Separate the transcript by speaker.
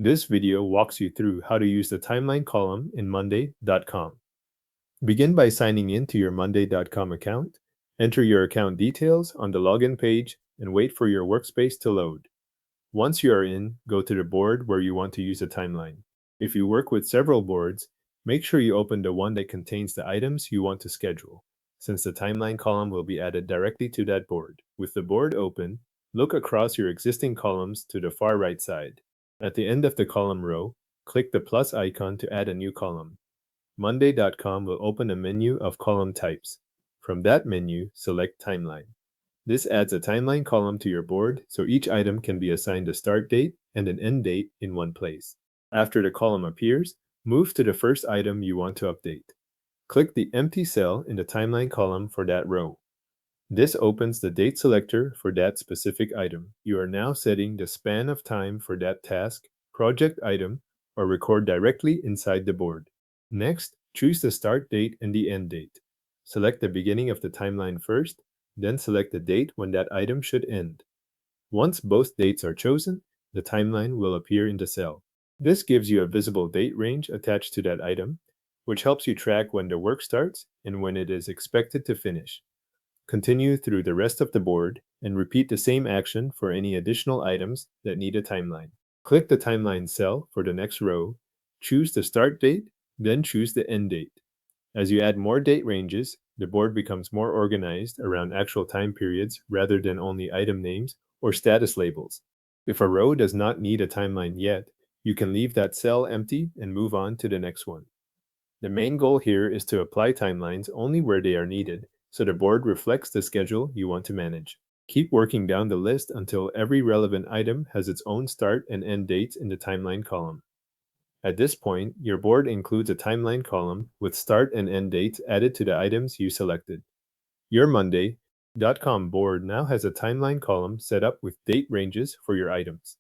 Speaker 1: This video walks you through how to use the timeline column in monday.com. Begin by signing in to your monday.com account. Enter your account details on the login page and wait for your workspace to load. Once you are in, go to the board where you want to use a timeline. If you work with several boards, make sure you open the one that contains the items you want to schedule, since the timeline column will be added directly to that board. With the board open, look across your existing columns to the far right side. At the end of the column row, click the plus icon to add a new column. Monday.com will open a menu of column types. From that menu, select Timeline. This adds a timeline column to your board, so each item can be assigned a start date and an end date in one place. After the column appears, move to the first item you want to update. Click the empty cell in the timeline column for that row. This opens the date selector for that specific item. You are now setting the span of time for that task, project item, or record directly inside the board. Next, choose the start date and the end date. Select the beginning of the timeline first, then select the date when that item should end. Once both dates are chosen, the timeline will appear in the cell. This gives you a visible date range attached to that item, which helps you track when the work starts and when it is expected to finish. Continue through the rest of the board and repeat the same action for any additional items that need a timeline. Click the timeline cell for the next row, choose the start date, then choose the end date. As you add more date ranges, the board becomes more organized around actual time periods rather than only item names or status labels. If a row does not need a timeline yet, you can leave that cell empty and move on to the next one. The main goal here is to apply timelines only where they are needed, so the board reflects the schedule you want to manage. Keep working down the list until every relevant item has its own start and end dates in the timeline column. At this point, your board includes a timeline column with start and end dates added to the items you selected. Your monday.com board now has a timeline column set up with date ranges for your items.